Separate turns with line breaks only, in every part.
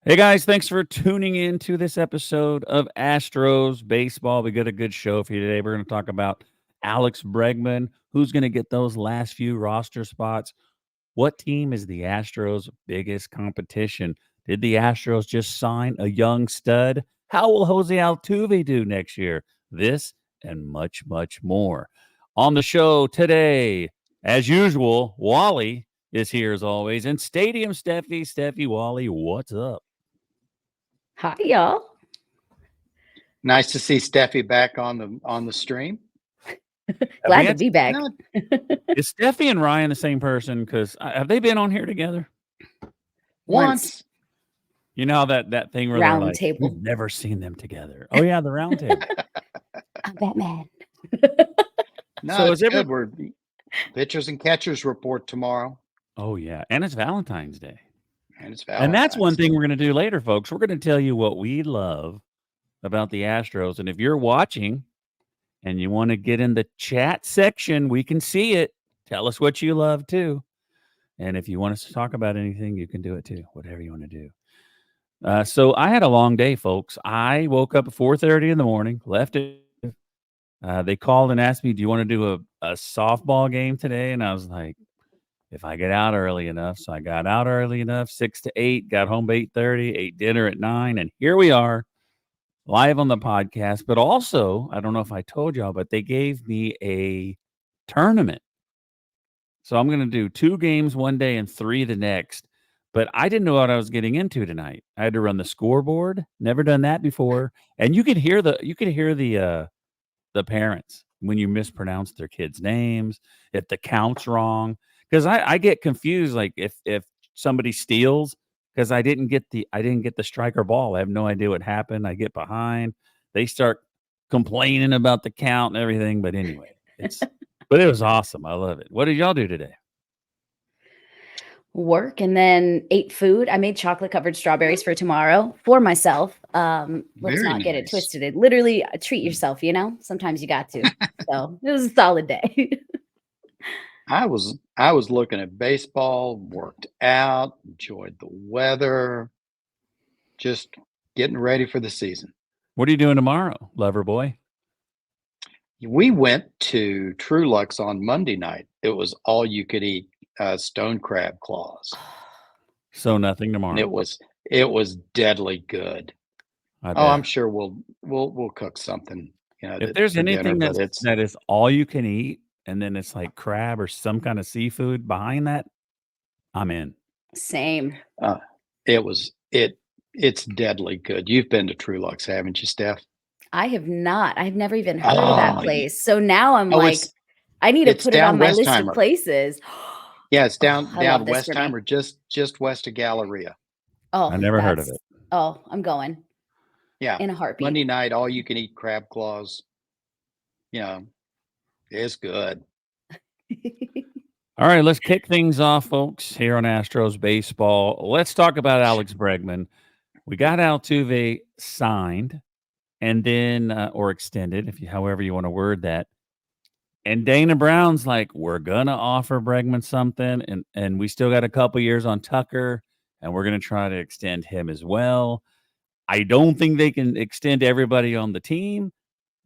Hey guys, thanks for tuning in to this episode of Astros Baseball. We got a good show for you today. We're going to talk about Alex Bregman, who's going to get those last few roster spots. What team is the Astros' biggest competition? Did the Astros just sign a young stud? How will Jose Altuve do next year? This and much, much more. On the show today, as usual, Wally is here as always. And Stadium Steffi, Wally, what's up?
Hi, y'all.
Nice to see Steffi back on the stream.
Glad to be back.
No,
Is Steffi and Ryan the same person? Because have they been on here together?
once.
You know that thing where they're
Round
like,
table.
we've never seen them together. Oh yeah, the round table.
I'm Batman.
No,
So
it's
is
good. We're pitchers and catchers report tomorrow,
Oh yeah, and it's Valentine's Day,
and it's
and that's one
Valentine's
thing
Day.
we're going to do later, folks. We're going to tell you what we love about the Astros, and if you're watching and you want to get in the chat section, we can see it. Tell us what you love too, and if you want us to talk about anything, you can do it too. Whatever you want to do. So I had a long day, folks. I woke up at 4:30 in the morning, left it. They called and asked me, "Do you want to do a softball game today?" And I was like, "If I get out early enough." So I got out early enough, 6 to 8. Got home by 8:30. Ate dinner at 9, and here we are, live on the podcast. But also, I don't know if I told y'all, but they gave me a tournament. So I'm going to do 2 games one day and 3 the next. But I didn't know what I was getting into tonight. I had to run the scoreboard. Never done that before. And you could hear the parents when you mispronounce their kids' names, if the count's wrong. Because I get confused, like if somebody steals because I didn't get the striker ball. I have no idea what happened. I get behind. They start complaining about the count and everything. But anyway, but it was awesome. I love it. What did y'all do today?
Work and then ate food. I made chocolate covered strawberries for tomorrow for myself. Let's
Very
not get it
nice.
twisted. Literally treat yourself, Sometimes you got to. So it was a solid day.
I was looking at baseball, worked out, enjoyed the weather, just getting ready for the season.
What are you doing tomorrow, lover boy?
We went to True Lux on Monday night. It was all you could eat stone crab claws,
So nothing
and
tomorrow.
it was deadly good.
I
Oh, I'm
bet.
sure we'll cook something,
If there's
for dinner,
anything
but it's
that is all you can eat, and then it's like crab or some kind of seafood behind that, I'm in.
Same.
uh, it's deadly good. You've been to True Lux, haven't you, Steph?
I have not. I've never even heard of that
Oh,
place. So now I'm
oh,
like, I need to
it's
put it on
down
my list of
Westheimer.
places.
Yeah, it's
Oh,
down
I love this for
Westheimer,
me.
just west of Galleria.
I
Oh,
never heard of it.
I'm going
Yeah,
in a heartbeat.
Monday night, all you can eat crab claws. You know, it's good.
All right, let's kick things off, folks, here on Astros Baseball. Let's talk about Alex Bregman. We got Altuve signed and then, or extended, however you want to word that. And Dana Brown's like, we're gonna offer Bregman something, and we still got a couple years on Tucker, and we're gonna try to extend him as well. I don't think they can extend everybody on the team,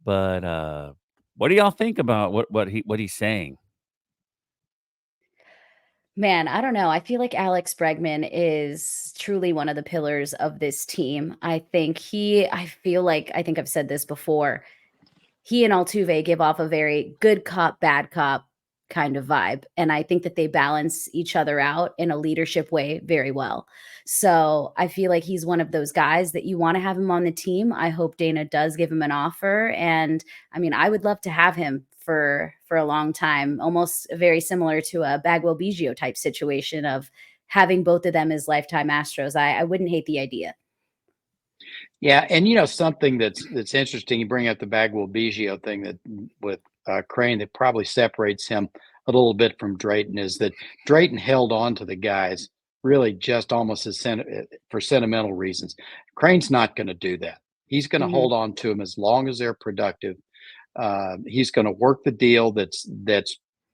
but what do y'all think about what he's saying?
Man, I don't know. I feel like Alex Bregman is truly one of the pillars of this team. I feel like, I think I've said this before. He and Altuve give off a very good cop, bad cop kind of vibe. And I think that they balance each other out in a leadership way very well. So I feel like he's one of those guys that you want to have him on the team. I hope Dana does give him an offer. And I mean, I would love to have him for a long time, almost very similar to a Bagwell Biggio type situation of having both of them as lifetime Astros. I wouldn't hate the idea.
Yeah, and something that's interesting. You bring up the Bagwell Biggio thing that with Crane that probably separates him a little bit from Drayton is that Drayton held on to the guys really just almost for sentimental reasons. Crane's not going to do that. He's going to
Mhm.
hold on to them as long as they're productive. He's going to work the deal that's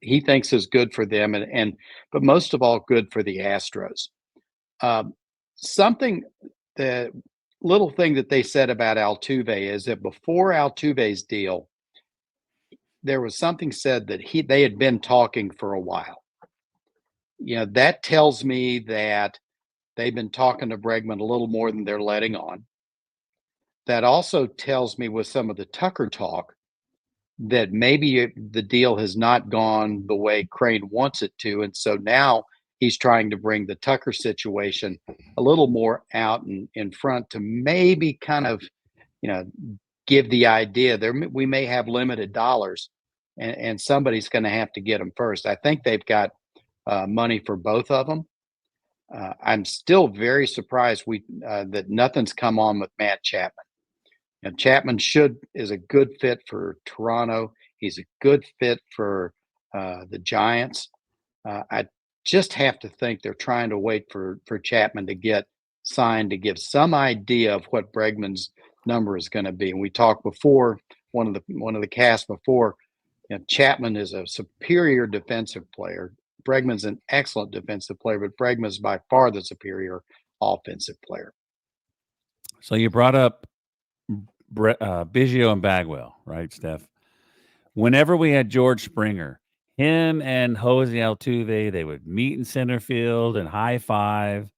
he thinks is good for them, and but most of all, good for the Astros. Um, something. the little thing that they said about Altuve is that before Altuve's deal, there was something said that they had been talking for a while. That tells me that they've been talking to Bregman a little more than they're letting on. That also tells me with some of the Tucker talk that maybe the deal has not gone the way Crane wants it to. And so now he's trying to bring the Tucker situation a little more out in front to maybe kind of, give the idea we may have limited dollars and somebody's going to have to get them first. I think they've got money for both of them. I'm still very surprised that nothing's come on with Matt Chapman. And Chapman is a good fit for Toronto. He's a good fit for the Giants. I just have to think they're trying to wait for Chapman to get signed to give some idea of what Bregman's number is going to be. And we talked before one of the casts before. Chapman is a superior defensive player. Bregman's an excellent defensive player, but Bregman's by far the superior offensive player.
So you brought up Biggio and Bagwell, right, Steph? Whenever we had George Springer, him and Jose Altuve, they would meet in center field and high five.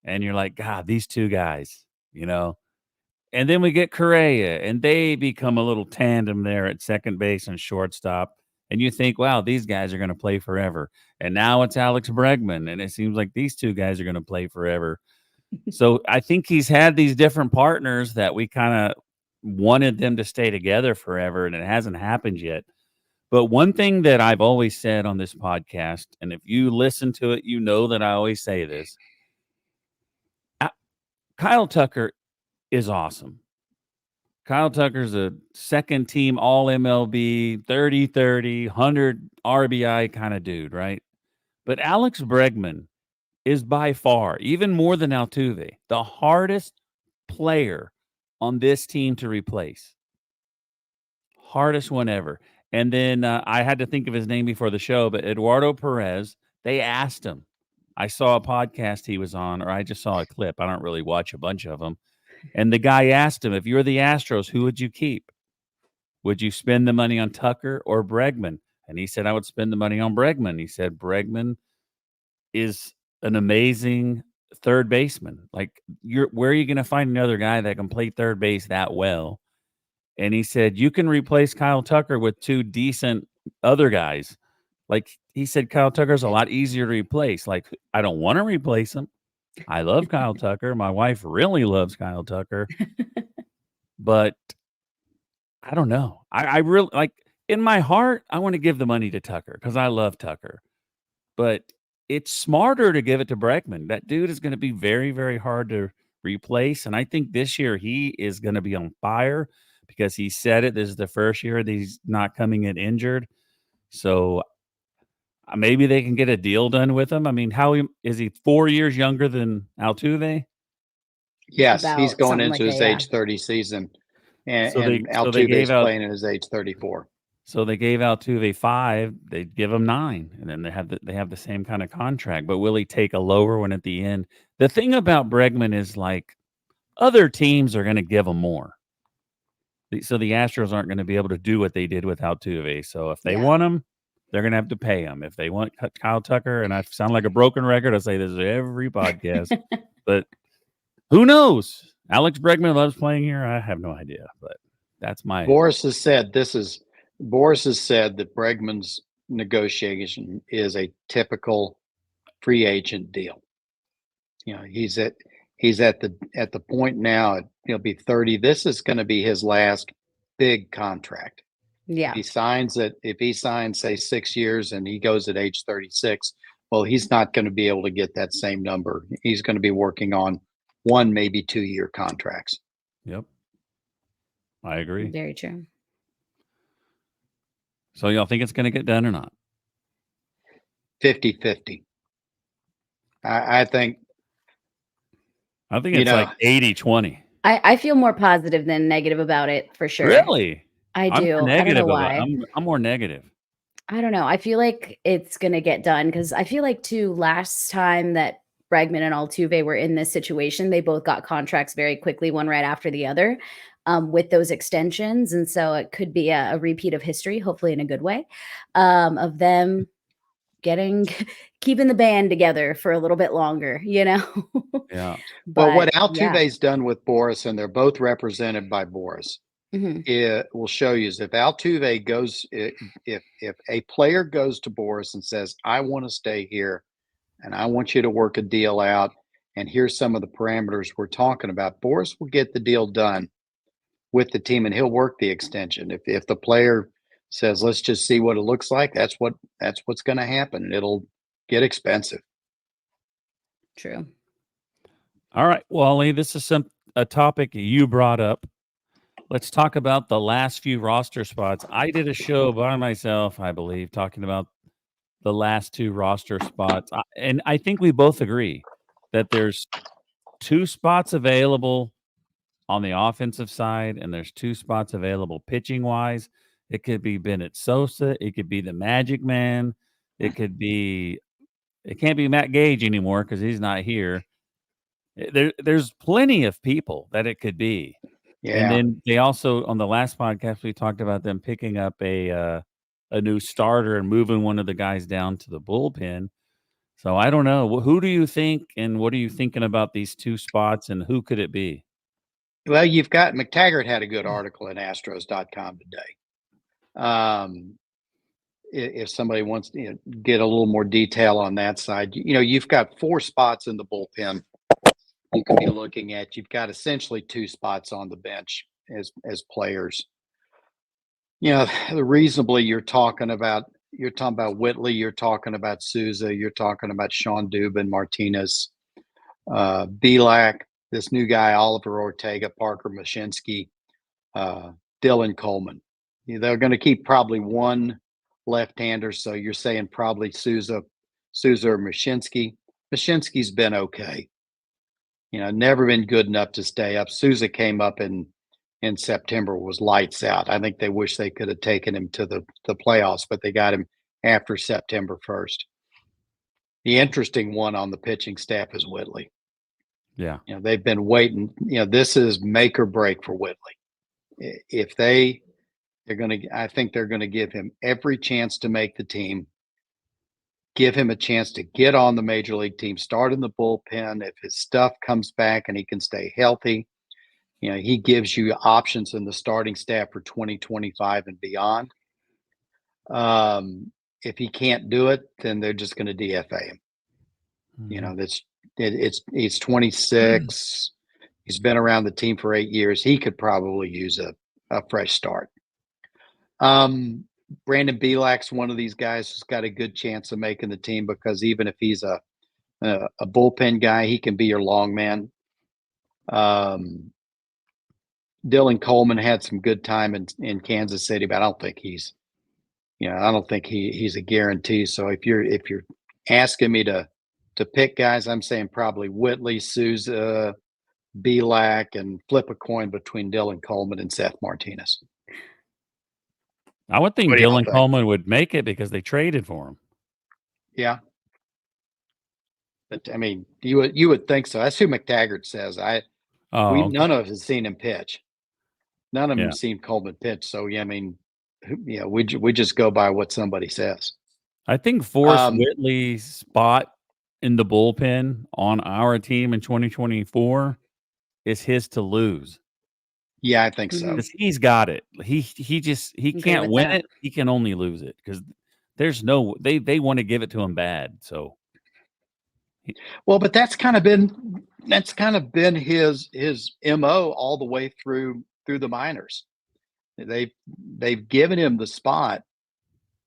And you're like, God, these two guys, And then we get Correa, and they become a little tandem there at second base and shortstop. And you think, wow, these guys are going to play forever. And now it's Alex Bregman, and it seems like these two guys are going to play forever. So I think he's had these different partners that we kind of wanted them to stay together forever, and it hasn't happened yet. But one thing that I've always said on this podcast, and if you listen to it, you know that I always say this. Kyle Tucker is awesome. Kyle Tucker's a second team all MLB, 30-30, 100 RBI kind of dude, right? But Alex Bregman is by far, even more than Altuve, the hardest player on this team to replace. Hardest one ever. And then I had to think of his name before the show, but Eduardo Perez, they asked him. I saw a podcast he was on, or I just saw a clip. I don't really watch a bunch of them. And the guy asked him, if you're the Astros, who would you keep? Would you spend the money on Tucker or Bregman? And he said, I would spend the money on Bregman. He said, Bregman is an amazing third baseman. Like, where are you going to find another guy that can play third base that well? And he said, you can replace Kyle Tucker with two decent other guys. Like, he said, Kyle Tucker's a lot easier to replace. Like, I don't want to replace him. I love Kyle Tucker. My wife really loves Kyle Tucker. But I don't know. I really, like, in my heart, I want to give the money to Tucker because I love Tucker. But it's smarter to give it to Bregman. That dude is going to be very, very hard to replace. And I think this year he is going to be on fire because he said it. This is the first year that he's not coming in injured. So maybe they can get a deal done with him. I mean, is he 4 years younger than Altuve?
Yes, he's going into
like
his
that,
age 30 season. And
they
Altuve is
gave out,
playing in his age 34.
So they gave Altuve 5. They'd give him 9, and then they have the same kind of contract. But will he take a lower one at the end? The thing about Bregman is, like, other teams are going to give him more. So the Astros aren't going to be able to do what they did with Altuve. So if they want him, they're going to have to pay him. If they want Kyle Tucker, and I sound like a broken record, I say this every podcast, but who knows? Alex Bregman loves playing here. I have no idea, but that's my.
Boris has said that Bregman's negotiation is a typical free agent deal. He's at the point now. He'll be 30. This is going to be his last big contract.
Yeah.
If he signs, say, 6 years and he goes at age 36, well, he's not going to be able to get that same number. He's going to be working on 1, maybe 2-year contracts.
Yep. I agree.
Very true.
So y'all think it's going to get done or not?
50-50. I think
it's like 80-20.
I feel more positive than negative about it, for sure.
Really?
I do. I don't know why.
I'm more negative.
I don't know. I feel like it's going to get done because I feel like, too, last time that Bregman and Altuve were in this situation. They both got contracts very quickly, one right after the other, with those extensions. And so it could be a repeat of history, hopefully in a good way, of them keeping the band together for a little bit longer,
Yeah.
Well, what
But yeah.
Altuve's done with Boris, and they're both represented by Boris,
Mhm.
it will show you is if Altuve goes, if a player goes to Boris and says, "I want to stay here, and I want you to work a deal out, and here's some of the parameters we're talking about," Boris will get the deal done with the team, and he'll work the extension. If the player says, "Let's just see what it looks like," that's what's going to happen. It'll get expensive.
True.
All right, Wally, this is a topic you brought up. Let's talk about the last few roster spots. I did a show by myself, I believe, talking about the last 2 roster spots. And I think we both agree that there's 2 spots available on the offensive side, and there's 2 spots available pitching wise. It could be Bennett Sosa, it could be the Magic Man, it can't be Matt Gage anymore because he's not here. There's plenty of people that it could be. And
Yeah.
then they also, on the last podcast, we talked about them picking up a new starter and moving one of the guys down to the bullpen. So I don't know. Who do you think, and what are you thinking about these 2 spots, and who could it be?
Well, you've got McTaggart had a good article at Astros.com today. If somebody wants to get a little more detail on that side, you've got 4 spots in the bullpen you could be looking at. You've got essentially 2 spots on the bench as players. Reasonably, you're talking about Whitley, you're talking about Souza, you're talking about Sean Dubin, Martinez, Belak, this new guy, Oliver Ortega, Parker Mashinsky, Dylan Coleman. They're going to keep probably one left-hander, so you're saying probably Souza or Mashinsky. Mashinsky's been okay. Never been good enough to stay up. Souza came up in September, was lights out. I think they wish they could have taken him to the playoffs, but they got him after September 1st. The interesting one on the pitching staff is Whitley.
Yeah.
They've been waiting. This is make or break for Whitley. If I think they're going to give him every chance to make the team, give him a chance to get on the major league team, start in the bullpen. If his stuff comes back and he can stay healthy, he gives you options in the starting staff for 2025 and beyond. If he can't do it, then they're just going to DFA him.
Mhm.
He's 26. He's been around the team for 8 years. He could probably use a fresh start. Brandon Belak's one of these guys who's got a good chance of making the team because even if he's a bullpen guy, he can be your long man. Dylan Coleman had some good time in Kansas City, but I don't think he's a guarantee. So if you're asking me to pick guys, I'm saying probably Whitley, Souza, Belak, and flip a coin between Dylan Coleman and Seth Martinez.
I would think
What do y'all
Dylan
think?
Coleman would make it because they traded for him.
Yeah. But I mean, you would think so. That's who McTaggart says.
Okay.
None of us have seen him pitch. None of them
Yeah.
have seen Coleman pitch. So yeah, I mean, we just go by what somebody says.
I think Forrest Whitley's spot in the bullpen on our team in 2024 is his to lose.
Yeah, I think so.
Because he's got it. He
Agree
can't
with
win
that.
it. He can only lose it because there's no they want to give it to him bad. So
Well, but that's kind of been his MO all the way through the minors. They've given him the spot,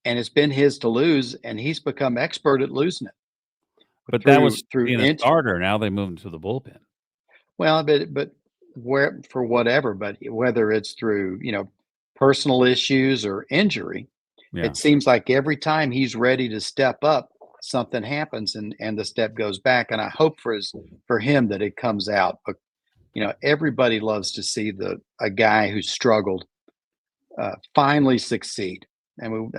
and it's been his to lose, and he's become expert at losing it.
but that was
through
being a starter. Now they moved him to the bullpen.
Well, but whether it's through personal issues or injury,
Yeah.
it seems like every time he's ready to step up, something happens and the step goes back. And I hope for him that it comes out. But everybody loves to see a guy who struggled finally succeed. And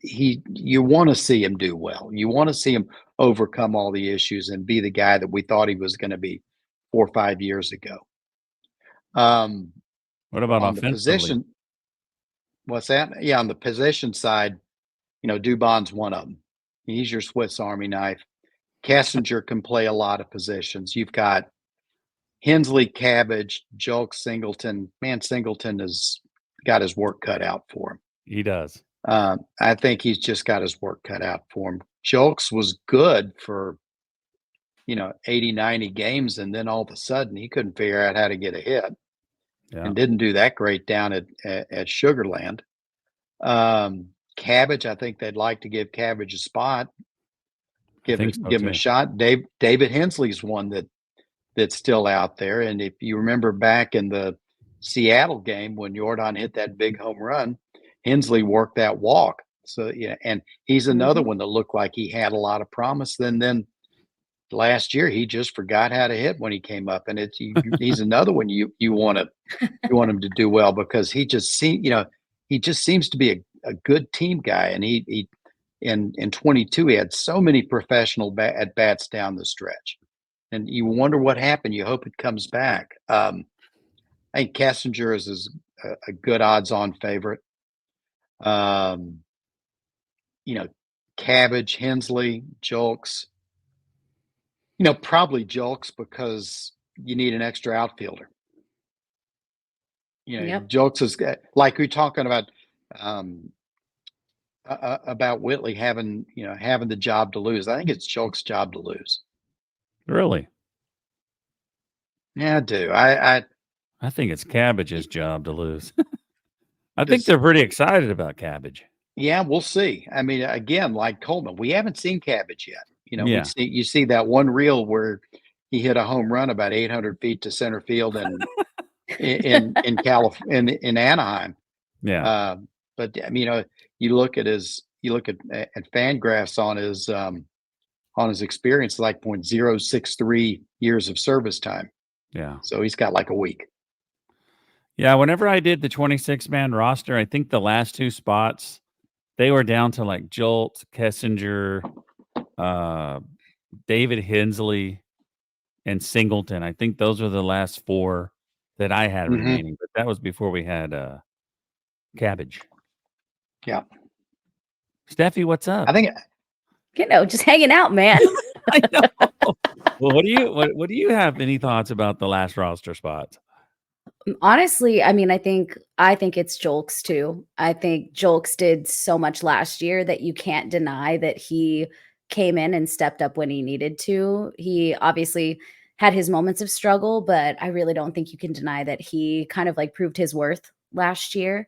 you want to see him do well. You want to see him overcome all the issues and be the guy that we thought he was going to be 4 or 5 years ago.
What about
On the
offensively?
position, what's that? Yeah, on the position side, Dubon's one of them. He's your Swiss Army knife. Kessinger can play a lot of positions. You've got Hensley, Cabbage, Julks, Singleton. Man, Singleton has got his work cut out for him.
He does.
I think he's just got his work cut out for him. Julks was good for 80, 90 games, and then all of a sudden he couldn't figure out how to get a hit, and didn't do that great down at Sugarland. Cabbage, I think they'd like to give Cabbage a spot, give him a shot. David Hensley's one that's still out there, and if you remember back in the Seattle game when Jordan hit that big home run, Hensley worked that walk. So and he's another one that looked like he had a lot of promise. Then last year he just forgot how to hit when he came up, and he's another one you want him to do well, because he just seems to be a good team guy, and he in 22 he had so many professional at bats down the stretch, and you wonder what happened. You hope it comes back. I think Kessinger is a good odds-on favorite. Cabbage, Hensley, Julks. Probably Julks, because you need an extra outfielder. Julks is like we're talking about Whitley having the job to lose. I think it's Julks' job to lose.
Really?
Yeah, I do.
I think it's Cabbage's job to lose. I think they're pretty excited about Cabbage.
Yeah, we'll see. I mean, again, like Coleman, we haven't seen Cabbage yet.
Yeah.
You see that one reel where he hit a home run about 800 feet to center field and in Anaheim.
Yeah.
But you look at Fangraphs on his experience, like 0.063 years of service time.
Yeah.
So he's got like a week.
Yeah. Whenever I did the 26-man roster, I think the last two spots, they were down to like Jolt, Kessinger, David Hensley, and Singleton. I think those were the last four that I had remaining, but that was before we had Cabbage.
Yeah.
Steffi, what's up?
I think
just hanging out, man.
I know. Well, what do you have any thoughts about the last roster spots?
Honestly, I mean, I think it's Julks too. I think Julks did so much last year that you can't deny that he came in and stepped up when he needed to. He obviously had his moments of struggle, but I really don't think you can deny that he kind of like proved his worth last year.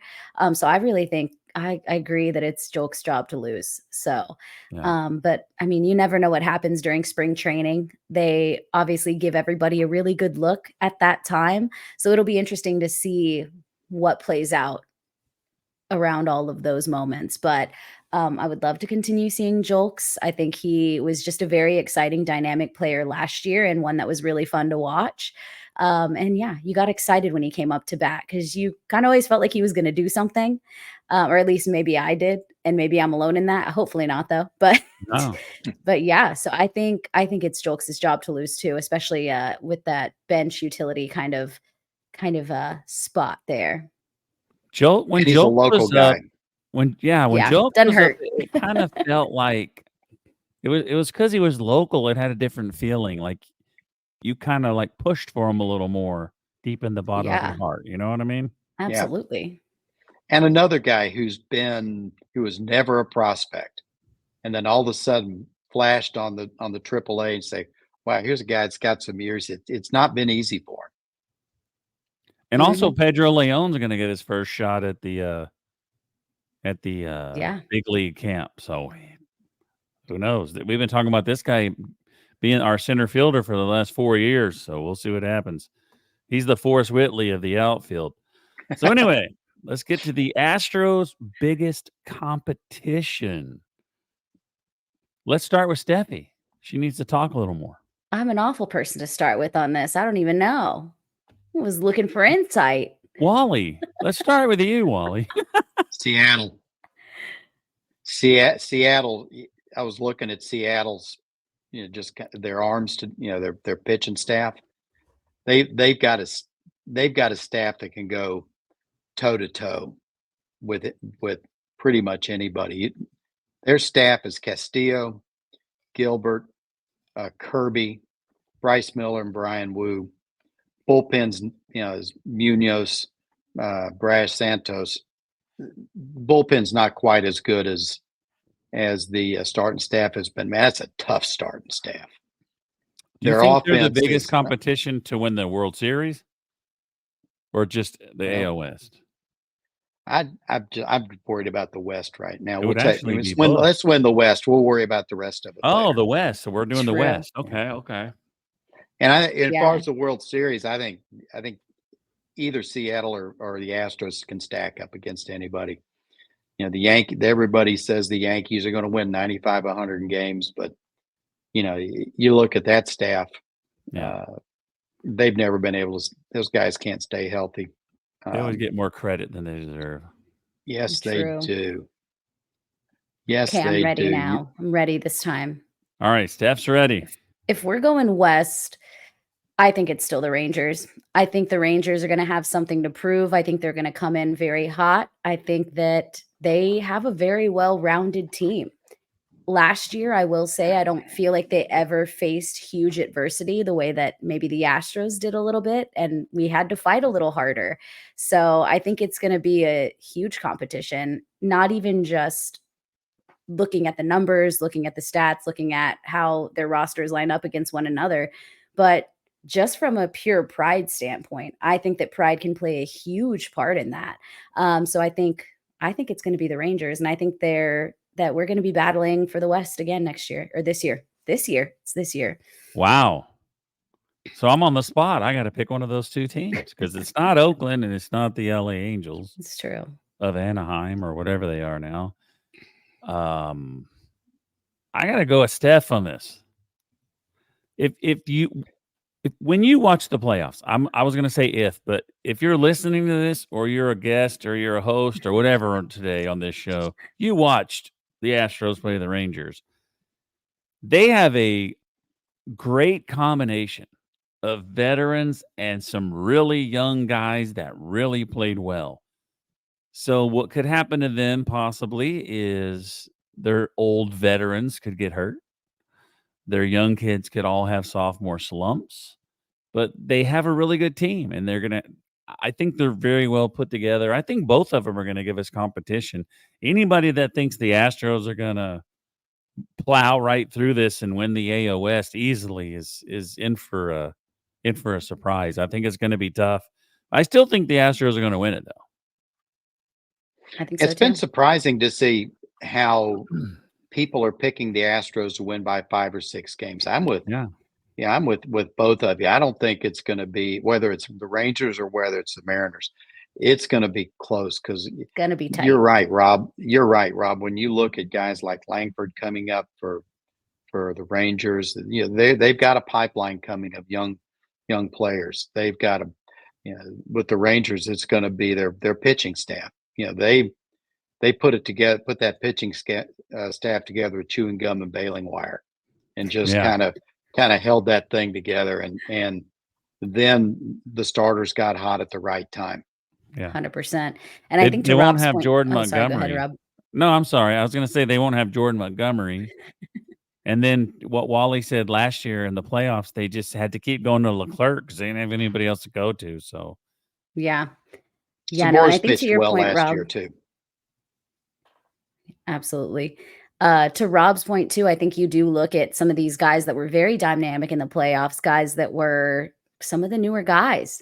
So I really think I agree that it's Julks' job to lose. So, but I mean, you never know what happens during spring training. They obviously give everybody a really good look at that time. So it'll be interesting to see what plays out around all of those moments. But I would love to continue seeing Julks. I think he was just a very exciting, dynamic player last year, and one that was really fun to watch. And yeah, you got excited when he came up to bat, because you kind of always felt like he was going to do something, or at least maybe I did, and maybe I'm alone in that. Hopefully not, though. But but yeah, so I think it's Julks' job to lose too, especially with that bench utility kind of spot there.
Jolt, when
he's
Jolt
a local
was
guy.
Up, when Jolt
doesn't
was
hurt.
Up, it kind of felt like it was because he was local. It had a different feeling. Like you kind of like pushed for him a little more deep in the bottom of your heart. You know what I mean?
Absolutely.
Yeah. And another guy who was never a prospect, and then all of a sudden flashed on the AAA and say, "Wow, here's a guy that's got some years." It's not been easy for him.
And also, Pedro Leon's going to get his first shot at the big league camp. So who knows? We've been talking about this guy being our center fielder for the last 4 years. So we'll see what happens. He's the Forrest Whitley of the outfield. So anyway, let's get to the Astros' biggest competition. Let's start with Steffi. She needs to talk a little more.
I'm an awful person to start with on this. I don't even know. I was looking for insight.
Wally, let's start with you, Wally.
Seattle. Seattle. I was looking at Seattle's, just their arms to, their pitching staff. They've got a staff that can go toe to toe with pretty much anybody. Their staff is Castillo, Gilbert, Kirby, Bryce Miller, and Brian Wu. Bullpens, is Munoz, Brash, Santos. Bullpen's not quite as good as the starting staff has been. Man, that's a tough starting staff.
Do you
Their
think they're the
offense
biggest
is
competition to win the World Series, or just the
Well,
AL West?
I'm worried about the West right now.
It would
We'll take
actually be
win.
both.
Let's win the West. We'll worry about the rest of it
Oh,
later.
the West. So we're doing the
True.
West. Okay.
And as far
Yeah.
as the World Series, I think either Seattle or the Astros can stack up against anybody. Everybody says the Yankees are going to win 95, 100 games, but you look at that staff.
Yeah.
They've never been able to. Those guys can't stay healthy.
They always get more credit than they deserve.
Yes,
True.
they do. Yes,
Okay, I'm
they
ready
do.
now. I'm ready this time.
All right, Steph's ready.
If we're going West, I think it's still the Rangers. I think the Rangers are going to have something to prove. I think they're going to come in very hot. I think that they have a very well-rounded team. Last year, I will say, I don't feel like they ever faced huge adversity the way that maybe the Astros did a little bit, and we had to fight a little harder. So I think it's going to be a huge competition, not even just looking at the numbers, looking at the stats, looking at how their rosters line up against one another, but just from a pure pride standpoint, I think that pride can play a huge part in that. So I think it's going to be the Rangers, and I think that we're going to be battling for the West again next year or this year. It's this year.
Wow. So I'm on the spot. I got to pick one of those two teams because it's not Oakland and it's not the LA Angels
It's true.
of Anaheim or whatever they are now. I got to go with Steph on this. When you watch the playoffs, I was going to say but if you're listening to this or you're a guest or you're a host or whatever today on this show, you watched the Astros play the Rangers. They have a great combination of veterans and some really young guys that really played well. So what could happen to them possibly is their old veterans could get hurt. Their young kids could all have sophomore slumps, but they have a really good team and I think they're very well put together. I think both of them are going to give us competition. Anybody that thinks the Astros are going to plow right through this and win the AL West easily is in for a surprise. I think it's going to be tough. I still think the Astros are going to win it though.
I think so
It's been
too.
surprising to see how people are picking the Astros to win by 5 or 6 games. I'm with both of you. I don't think it's going to be, whether it's the Rangers or whether it's the Mariners, it's going to be close because
Going to be tight.
you're right, Rob. When you look at guys like Langford coming up for the Rangers, they've got a pipeline coming of young players. They've got with the Rangers, it's going to be their pitching staff. They put that pitching staff together with chewing gum and baling wire, and just kind of held that thing together. And then the starters got hot at the right time.
Yeah,
100%. And I think
they won't have Jordan
Montgomery. Sorry, go
Montgomery.
ahead, Rob.
No, I'm sorry. I was going to say they won't have Jordan Montgomery. And then what Wally said last year in the playoffs, they just had to keep going to Leclerc because they didn't have anybody else to go to. So
Yeah.
Yeah,
no, and I
Sabor's
think to
pitched
your
well
point,
last
Rob,
year too.
absolutely. To Rob's point too, I think you do look at some of these guys that were very dynamic in the playoffs, guys that were some of the newer guys.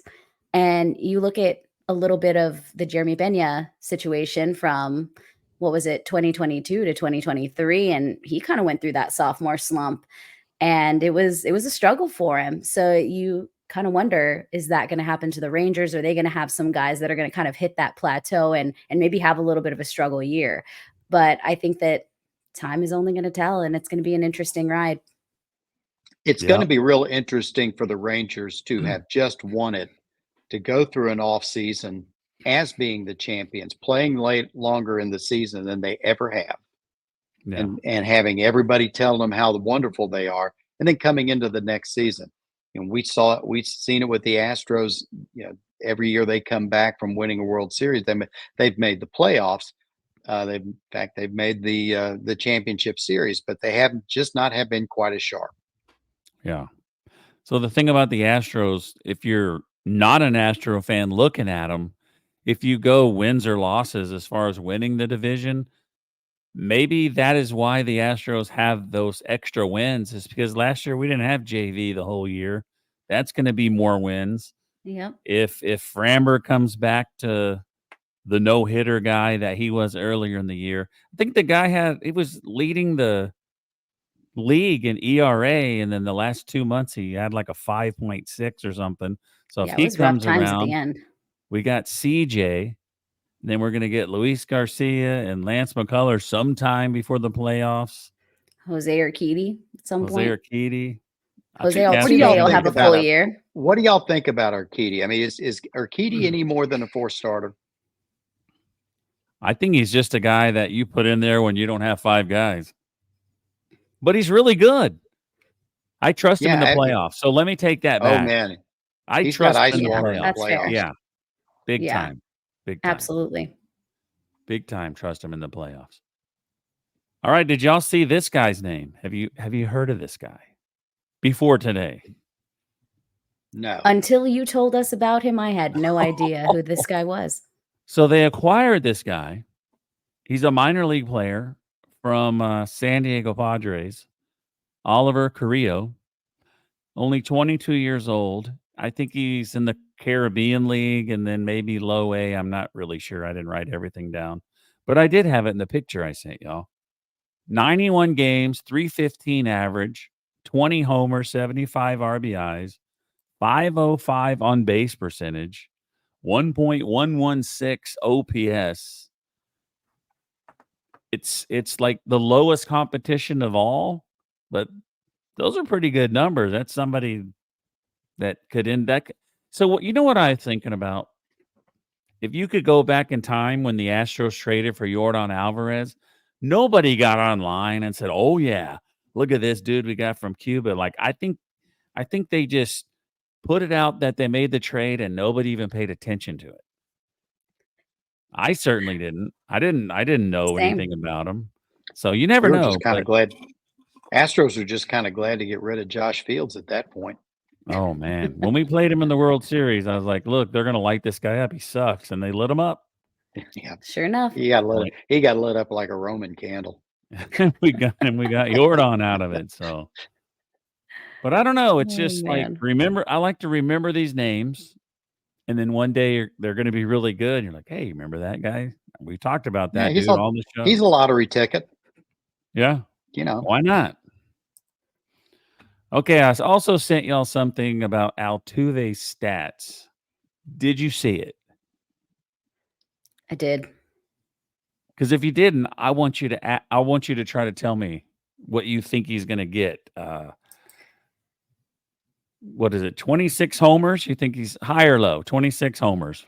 And you look at a little bit of the Jeremy Pena situation from, what was it, 2022 to 2023. And he kind of went through that sophomore slump. And it was a struggle for him. So you kind of wonder, is that going to happen to the Rangers? Are they going to have some guys that are going to kind of hit that plateau and maybe have a little bit of a struggle year? But I think that time is only going to tell, and it's going to be an interesting ride.
It's going to be real interesting for the Rangers to have just won it, to go through an off season as being the champions, playing longer in the season than they ever have.
Yeah.
and having everybody tell them how wonderful they are, and then coming into the next season. And we've seen it with the Astros. Every year they come back from winning a World Series, they've made the playoffs. They've made the championship series, but they have been quite as sharp.
Yeah. So the thing about the Astros, if you're not an Astro fan looking at them, if you go wins or losses as far as winning the division, maybe that is why the Astros have those extra wins, is because last year we didn't have JV the whole year. That's going to be more wins.
Yep.
If Framber comes back to the no-hitter guy that he was earlier in the year, I think the guy he was leading the league in ERA, and then the last 2 months he had like a 5.6 or something. So if
Yeah, it
he
was rough
comes
times at the
around,
end.
we got CJ, then we're going to get Luis Garcia and Lance McCullers sometime before the playoffs.
Jose Urquidy at some
Jose
point.
Urquidy.
Jose
What do y'all
Altuve will
think
have a
about
full
it?
year.
What do y'all think about Urquidy? I mean, is Urquidy any more than a 4-starter?
I think he's just a guy that you put in there when you don't have 5 guys. But he's really good. I trust him in the playoffs. So let me take that back.
Oh man,
I
he's got
trust
ice
him in the
water in the
playoffs.
That's fair.
playoffs.
Yeah. Big
Yeah.
time. Big time.
Absolutely.
Big time trust him in the playoffs. All right, did y'all see this guy's name? Have you heard of this guy before today?
No.
Until you told us about him, I had no idea who this guy was.
So they acquired this guy. He's a minor league player from San Diego Padres, Oliver Carrillo, only 22 years old. I think he's in the Caribbean League and then maybe low A. I'm not really sure. I didn't write everything down, but I did have it in the picture I sent y'all. 91 games, 315 average, 20 homers, 75 RBIs, 505 on base percentage, 1.116 OPS. It's like the lowest competition of all, but those are pretty good numbers. That's somebody that could end that. So what I'm thinking about? If you could go back in time when the Astros traded for Yordan Alvarez, nobody got online and said, "Oh yeah, look at this dude we got from Cuba." Like I think they just put it out that they made the trade and nobody even paid attention to it. I certainly didn't. I didn't know
Same.
anything about him. So you never
We were
know.
just kind of glad. Astros were just kind of glad to get rid of Josh Fields at that point.
Oh man, when we played him in the World Series, I was like, "Look, they're going to light this guy up. He sucks," and they lit him up.
Yeah,
Sure enough.
he got lit up like a Roman candle.
we got Yordan out of it. So, but I don't know. It's just like I like to remember these names, and then one day they're going to be really good. And you're like, "Hey, remember that guy? We talked about that dude on the show."
He's a lottery ticket.
Yeah, why not? Okay, I also sent y'all something about Altuve's stats. Did you see it?
I did.
Because if you didn't, I want you to try to tell me what you think he's going to get. What is it? 26 homers? You think he's high or low? 26 homers.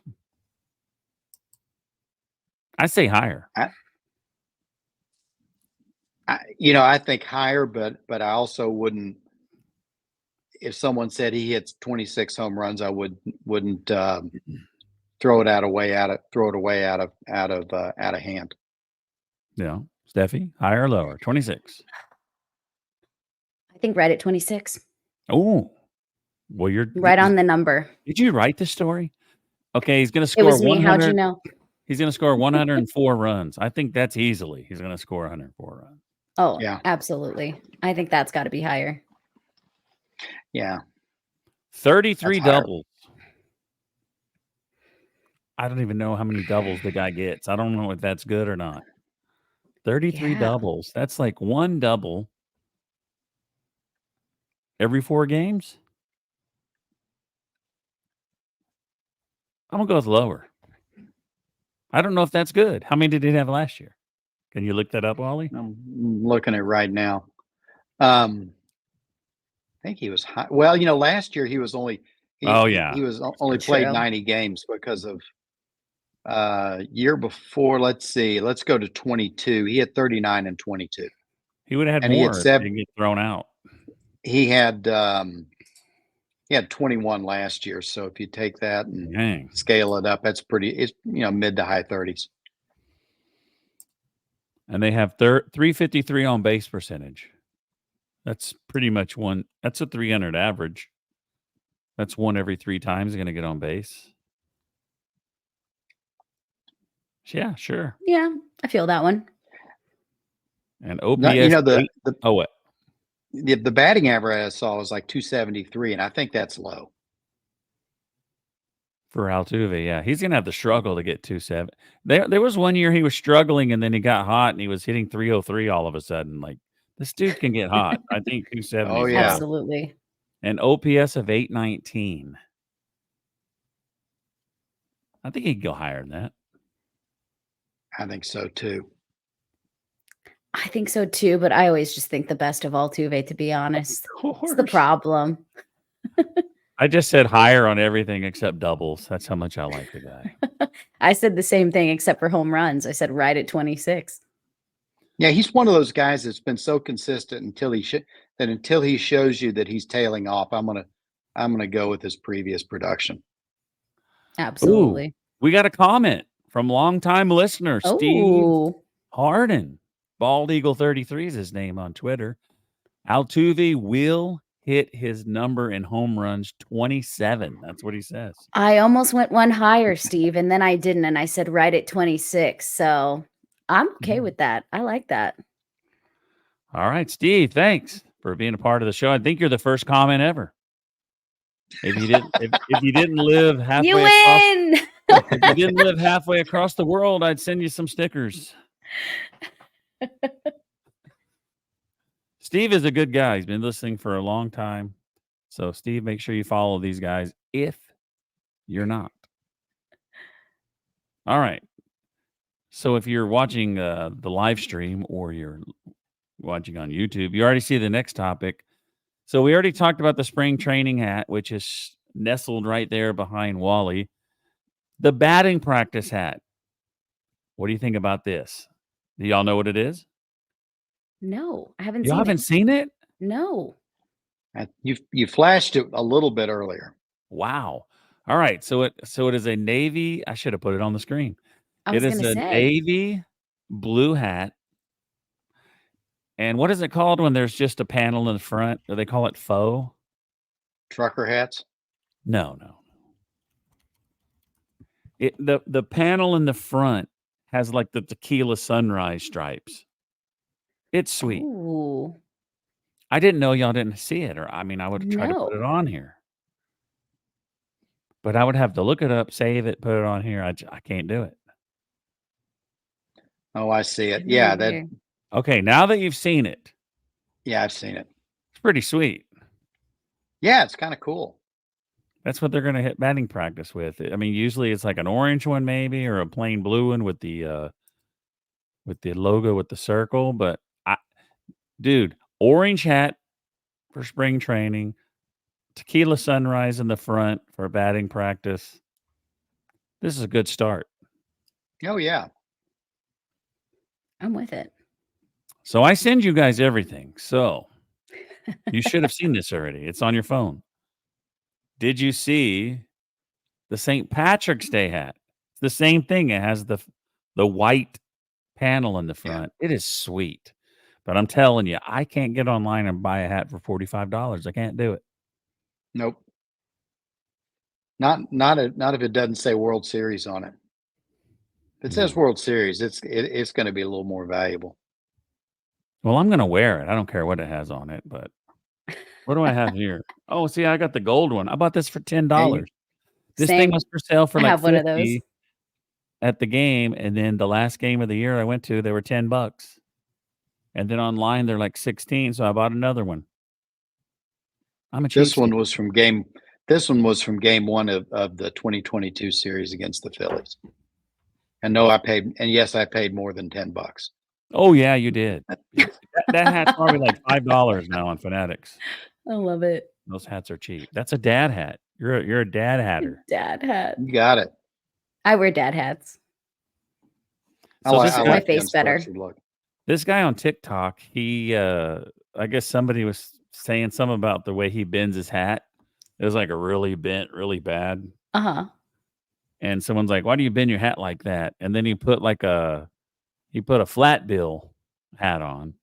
I say higher.
I think higher, but I also wouldn't. If someone said he hits 26 home runs, I wouldn't throw it away out of hand.
Yeah, Steffi, higher or lower? 26.
I think right at 26.
Oh, well, you're
right on the number.
Did you write the story? Okay, he's going to score.
It was me. How'd you know?
He's going to score 104 runs. I think that's easily. He's going to score 104 runs.
Oh, yeah, absolutely. I think that's got to be higher.
Yeah.
33 doubles. I don't even know how many doubles the guy gets. I don't know if that's good or not. 33 doubles. That's like one double every 4 games. I'm going to go with lower. I don't know if that's good. How many did he have last year? Can you look that up, Wally?
I'm looking at it right now. I think he was high. Well, last year he was only he was only played 90 games because of Year before, let's see. Let's go to 22. He had 39 and 22.
He would have had
And he had
more if he
7.
didn't get thrown out.
He had 21 last year. So if you take that and
Dang.
scale it up, it's mid to high 30s.
And they have 353 on base percentage. That's pretty much one. That's a 300 average. That's one every 3 times you're going to get on base. Yeah, sure.
Yeah, I feel that one.
And OPS.
What? The batting average I saw was like 273, and I think that's low.
For Altuve, yeah. He's going to have to struggle to get 270. There was one year he was struggling, and then he got hot, and he was hitting 303 all of a sudden. Like, this dude can get hot. I think 270.
Oh, yeah.
Absolutely.
An OPS of 819. I think he could go higher than that.
I think so, too.
I think so, too, but I always just think the best of Altuve, to be honest.
Of
It's the problem.
I just said higher on everything except doubles. That's how much I like the guy.
I said the same thing except for home runs. I said right at 26.
Yeah, he's one of those guys that's been so consistent until he shows you that he's tailing off. I'm gonna go with his previous production.
Absolutely.
Ooh, we got a comment from longtime listener Steve Harden. Bald Eagle 33 is his name on Twitter. Altuve will hit his number in home runs 27. That's what he says.
I almost went one higher, Steve, and then I didn't, and I said right at 26. So I'm okay with that. I like that.
All right, Steve, thanks for being a part of the show. I think you're the first comment ever. If you didn't live halfway
you win.
if you didn't live halfway across the world, I'd send you some stickers. Steve is a good guy. He's been listening for a long time. So, Steve, make sure you follow these guys if you're not. All right. So, if you're watching the live stream or you're watching on YouTube, you already see the next topic. So, we already talked about the spring training hat, which is nestled right there behind Wally. The batting practice hat. What do you think about this? Do y'all know what it is?
No, I haven't
Y'all
seen
haven't seen it?
No.
You flashed it a little bit earlier.
Wow. All right. So it is a navy. I should have put it on the screen.
It is
a navy blue hat. And what is it called when there's just a panel in the front? Do they call it faux?
Trucker hats?
No. The panel in the front has like the tequila sunrise stripes. It's sweet.
Ooh.
I didn't know y'all didn't see it, or I would try to put it on here. But I would have to look it up, save it, put it on here. I can't do it.
Oh, I see it. Yeah,
okay, now that you've seen it.
Yeah, I've seen it.
It's pretty sweet.
Yeah, it's kind of cool.
That's what they're going to hit batting practice with. Usually it's like an orange one maybe, or a plain blue one with the logo with the circle. But dude, orange hat for spring training, tequila sunrise in the front for batting practice. This is a good start.
Oh, yeah.
I'm with it.
So I send you guys everything. So you should have seen this already. It's on your phone. Did you see the St. Patrick's Day hat? It's the same thing. It has the white panel in the front. Yeah. It is sweet. But I'm telling you, I can't get online and buy a hat for $45. I can't do it.
Nope. Not if it doesn't say World Series on it. If it says World Series, it's going to be a little more valuable.
Well, I'm going to wear it. I don't care what it has on it, but what do I have here? Oh, see, I got the gold one. I bought this for $10. This thing was for sale for like $50 at the game, and then the last game of the year I went to, they were $10. And then online they're like 16, so I bought another one.
This one was from game 1 of the 2022 series against the Phillies. And yes, I paid more than $10.
Oh yeah, you did. that hat's probably like $5 now on Fanatics.
I love it.
Those hats are cheap. That's a dad hat. You're a dad hatter.
Dad hat.
You got it.
I wear dad hats.
So
I
this
Make
guy,
my
like the
face better.
unstructured look.
this guy on TikTok, he, I guess somebody was saying something about the way he bends his hat. It was like a really bent, really bad.
Uh-huh.
And someone's like, "Why do you bend your hat like that?" And then he put a flat bill hat on,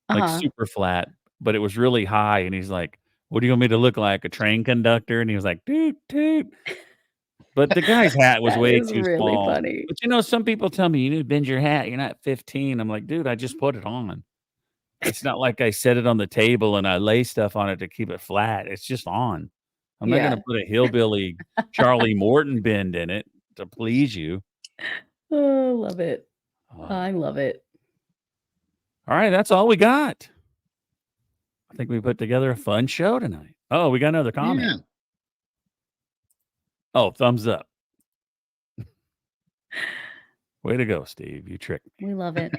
like
Uh-huh.
super flat, but it was really high. And he's like, "What do you want me to look like, a train conductor?" And he was like, "Toot toot." But the guy's hat was
That
way
is
too
really
small.
funny.
But some people tell me, "You need to bend your hat. You're not 15." I'm like, "Dude, I just put it on. It's not like I set it on the table and I lay stuff on it to keep it flat. It's just on. I'm not gonna
Yeah.
put a hillbilly Charlie Morton bend in it to please you."
Oh, love it.
Uh,
I love it.
all right, that's all we got. I think we put together a fun show tonight. Oh, we got another comment.
Yeah.
Oh, thumbs up. Way to go, Steve. You tricked me.
We love it.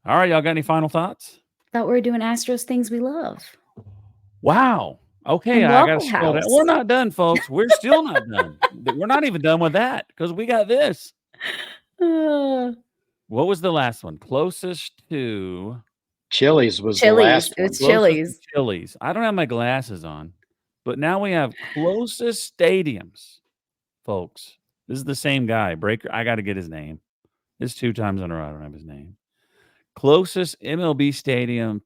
All right, y'all got any final thoughts?
Thought we were doing Astros things we love.
Wow. Okay,
And
I got to
Waffle
scroll down.
House.
We're not done, folks. We're still not done. We're not even done with that because we got this.
Uh,
What was the last one? Closest to
Chili's was the
Chili's.
last
It
one.
was
closest to
Chili's.
Chili's. I don't have my glasses on, but now we have closest stadiums, folks. This is the same guy. Breaker. I got to get his name. It's 2 times in a row. I don't have his name. Closest MLB stadium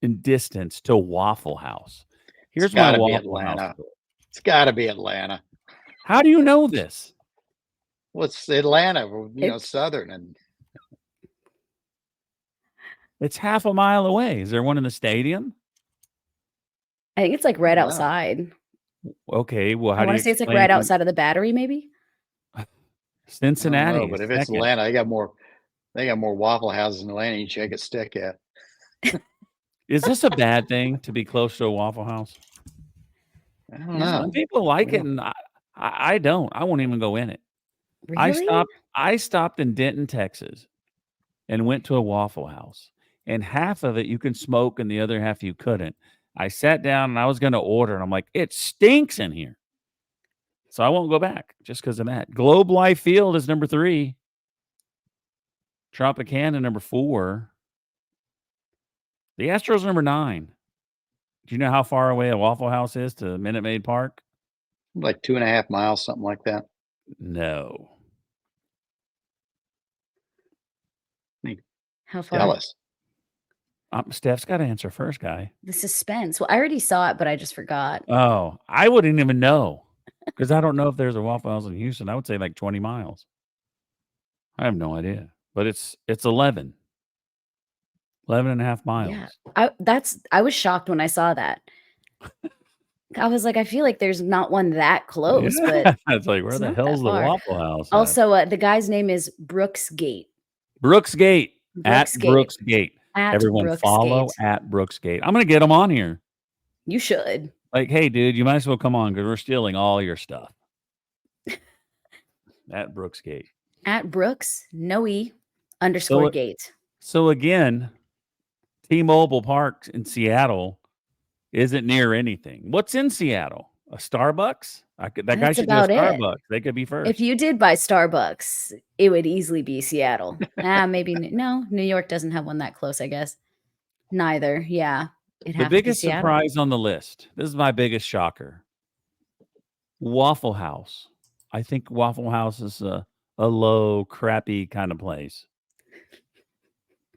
in distance to Waffle House.
It's
Here's my
got to be
Waffle House
Atlanta.
story.
It's got to be Atlanta.
How do you know this?
Well, it's Atlanta,
It's
Southern, and
It's half a mile away. Is there one in the stadium?
I think it's like right
wow.
outside.
Okay, well,
I
how do
want
you
to say it's like
explain
right outside of the Battery, maybe.
I don't
Cincinnati
know,
is
but if it's
second.
Atlanta, they got more Waffle Houses in Atlanta. You check a stick at.
Is this a bad thing to be close to a Waffle House?
I don't
No.
Some
know.
people like it,
Well,
and I don't. I won't even go in it.
Really?
I stopped in Denton, Texas, and went to a Waffle House, and half of it you can smoke, and the other half you couldn't. I sat down and I was going to order, and I'm like, it stinks in here, so I won't go back just because of that. Globe Life Field is number 3. Tropicana number 4. The Astros number 9. Do you know how far away a Waffle House is to Minute Maid Park?
like 2.5 miles, something like that.
No.
How
Tell
far?
us.
Steph's got to answer first, guy.
The suspense. Well, I already saw it, but I just forgot.
Oh, I wouldn't even know because I don't know if there's a Waffle House in Houston. I would say like 20 miles. I have no idea, but it's 11 and a half miles.
Yeah. I was shocked when I saw that. I was like, I feel like there's not one that close,
Yeah.
but
It's like, where
it's
the
not that
hell's the
far.
Waffle House at?
Also, the guy's name is Brooks Gate.
Brooks Gate. At
Brooks Gate.
Brooks Gate.
At
Everyone
Brooks
follow
Gate.
at Brooks Gate. I'm going to get them on here.
You should.
Like, hey, dude, you might as well come on because we're stealing all your stuff. At Brooks Gate.
At Brooks, no E, _ Gate.
So again, T-Mobile Park in Seattle isn't near anything. What's in Seattle? A Starbucks? That guy
That's
should do a
about it.
Starbucks. They could be first.
If you did buy Starbucks, it would easily be Seattle. Maybe no. New York doesn't have one that close, I guess. Neither. Yeah. It'd
The
have to be
biggest
Seattle.
surprise on the list. This is my biggest shocker. Waffle House. I think Waffle House is a low, crappy kind of place.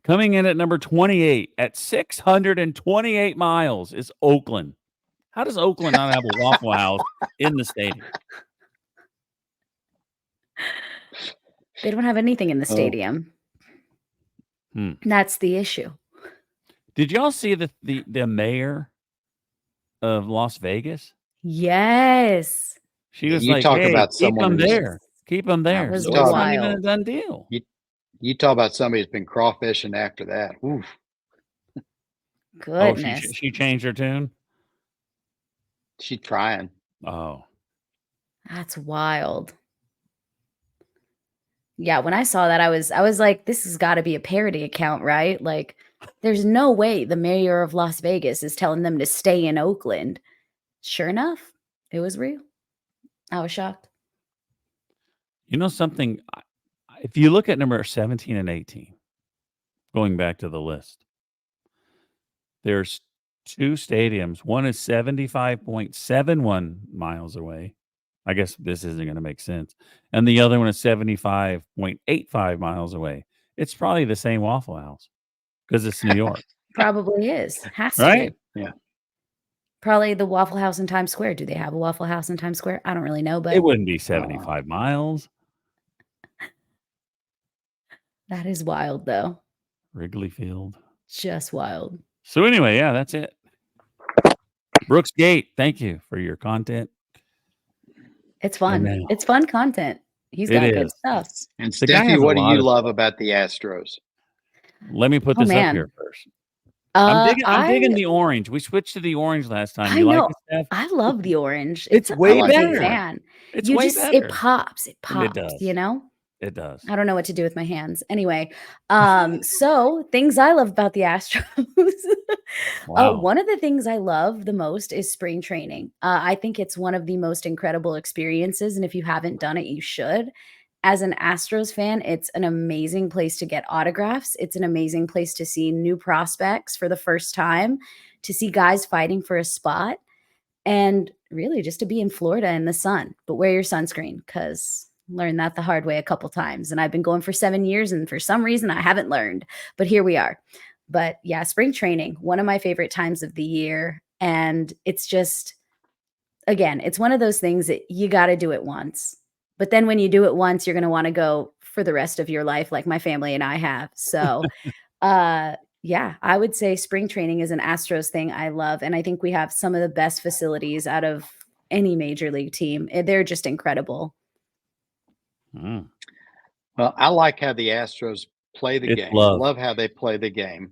Coming in at number 28 at 628 miles is Oakland. How does Oakland not have a Waffle House in the stadium?
They don't have anything in the
Oh.
stadium. That's the issue.
Did y'all see the mayor of Las Vegas?
Yes.
She was
You
like,
talk
"Hey,
about
keep
someone
them
who's-
there. Keep them there."
was
So it's not even a
wild.
done deal.
You talk about somebody who's been crawfishing after that. Oof.
Oh,
Goodness.
she changed her tune?
She's trying.
Oh.
That's wild. Yeah, when I saw that, I was like, this has got to be a parody account, right? Like, there's no way the mayor of Las Vegas is telling them to stay in Oakland. Sure enough, it was real. I was shocked.
You know something? If you look at number 17 and 18, going back to the list, there's two stadiums. One is 75.71 miles away. I guess this isn't going to make sense. And the other one is 75.85 miles away. It's probably the same Waffle House because it's New York,
Probably is. Has to
right?
be.
Yeah.
Probably the Waffle House in Times Square. Do they have a Waffle House in Times Square? I don't really know,
It
but
wouldn't be 75 miles.
that is wild, though.
Wrigley Field.
Just wild.
So anyway, yeah, that's it. Brooks Gate, thank you for your content.
It's fun.
now-
It's fun content. He's
It
got good
is.
stuff.
And
The guy
Steffi,
has a
what do
lot
you
of
love
stuff.
about the Astros?
Let me put
Oh
this up
man.
here first. I'm digging
I
the orange. We switched to the orange last time.
I
You like
know.
it, Steph?
I love the orange.
It's
I'm
way
a big
better.
fan.
It's
You
way
just
better.
it pops. It
It
pops,
does.
you know?
It does.
I don't know what to do with my hands. Anyway, so things I love about the Astros.
Wow.
One of the things I love the most is spring training. I think it's one of the most incredible experiences, and if you haven't done it, you should. As an Astros fan, it's an amazing place to get autographs. It's an amazing place to see new prospects for the first time, to see guys fighting for a spot, and really just to be in Florida in the sun. But wear your sunscreen because learned that the hard way a couple times. And I've been going for 7 years, and for some reason I haven't learned. But here we are. But yeah, spring training, one of my favorite times of the year. And it's just, again, it's one of those things that you got to do it once. But then when you do it once, you're going to want to go for the rest of your life, like my family and I have. So, yeah, I would say spring training is an Astros thing I love. And I think we have some of the best facilities out of any major league team. They're just incredible.
Mm.
Well, I like how the Astros play the
It's
game.
love.
I love how they play the game.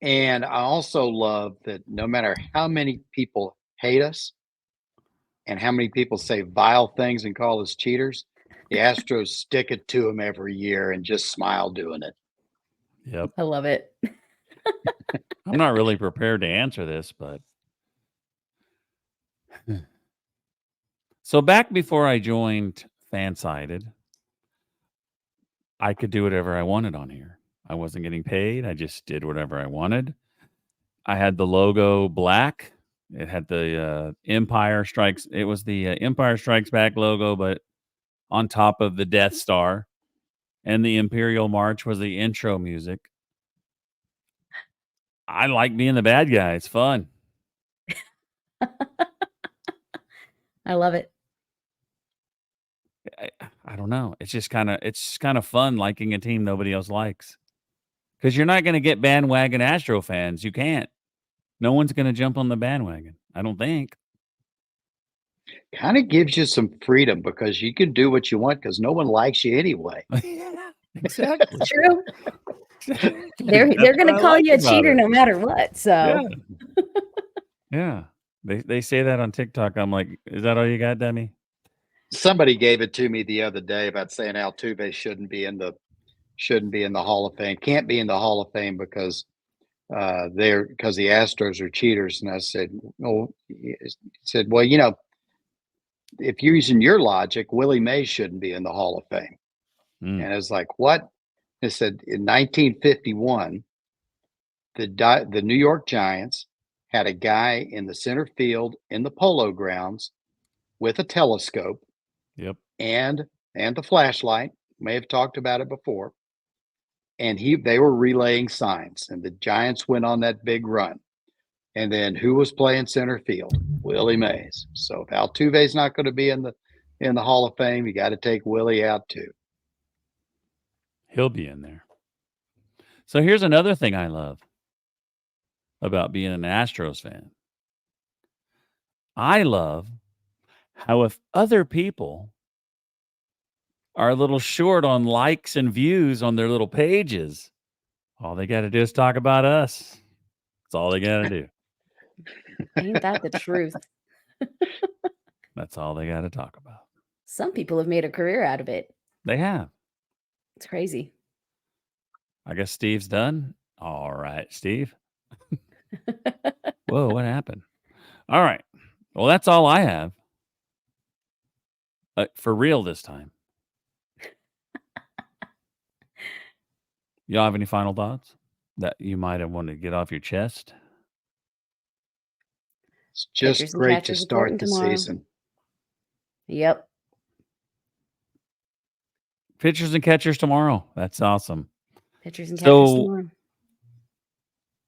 And I also love that no matter how many people hate us and how many people say vile things and call us cheaters, the Astros stick it to them every year and just smile doing it.
Yep.
I love it.
I'm not really prepared to answer this, but so back before I joined Fansided, I could do whatever I wanted on here. I wasn't getting paid. I just did whatever I wanted. I had the logo black. It had the Empire Strikes. It was the Empire Strikes Back logo, but on top of the Death Star. And the Imperial March was the intro music. I like being the bad guy. It's fun.
I love it.
I don't know. It's just kind of fun liking a team nobody else likes. Because you're not going to get bandwagon Astro fans. You can't. No one's going to jump on the bandwagon. I don't think.
Kind of gives you some freedom because you can do what you want because no one likes you anyway.
Yeah, exactly.
True.
Exactly.
They're
That's
going
what
to
I
call
like
you a
about
cheater
it.
no matter what. So
Yeah. They say that on TikTok. I'm like, is that all you got, Demi?
Somebody gave it to me the other day about saying Altuve shouldn't be in the Hall of Fame. Can't be in the Hall of Fame because the Astros are cheaters. And I said, oh, he said, well, if you're using your logic, Willie Mays shouldn't be in the Hall of Fame.
Mm.
And I was like, what? I said, in 1951, the New York Giants had a guy in the center field in the Polo Grounds with a telescope.
Yep.
And the flashlight. May have talked about it before. And they were relaying signs, and the Giants went on that big run. And then who was playing center field? Willie Mays. So if Altuve's not going to be in the Hall of Fame, you got to take Willie out too.
He'll be in there. So here's another thing I love about being an Astros fan. I love how if other people are a little short on likes and views on their little pages, all they got to do is talk about us. That's all they got to do.
ain't that the truth?
That's all they got to talk about.
Some people have made a career out of it.
They have.
It's crazy.
I guess Steve's done. All right, Steve. Whoa, what happened? All right. Well, that's all I have. For real this time. Y'all have any final thoughts that you might have wanted to get off your chest?
It's just
Pitchers and
great to
catchers
start
reporting
the
tomorrow.
season.
Yep.
Pitchers and catchers tomorrow. That's awesome.
Pitchers and catchers
So,
tomorrow.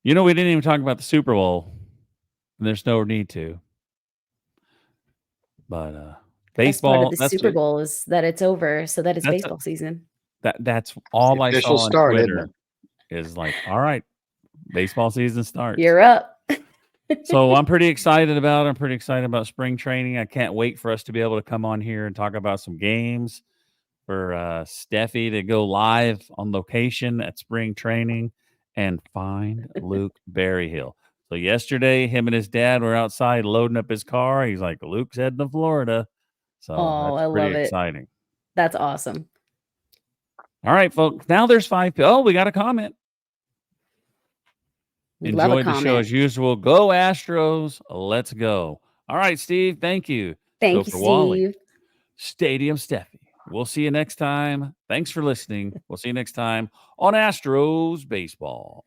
we didn't even talk about the Super Bowl. And there's no need to. But
The best part
baseball,
of the Super Bowl is that it's over, so that it's
That's
baseball season.
that's all I
Official
saw on
start, isn't
Twitter is like, all right, baseball season starts.
You're up.
So I'm pretty excited about it. I'm pretty excited about spring training. I can't wait for us to be able to come on here and talk about some games, for Steffi to go live on location at spring training and find Luke Berryhill. So yesterday, him and his dad were outside loading up his car. He's like, Luke's heading to Florida. So
Oh, I
that's pretty
love it.
exciting.
That's awesome.
All right, folks. Now there's 5 people. Oh, we got a comment.
We love a
Enjoyed the show
comment.
as usual. Go Astros. Let's go. All right, Steve. Thank you.
Thank you,
for Wally.
Steve.
Stadium Steffi. We'll see you next time. Thanks for listening. We'll see you next time on Astros Baseball.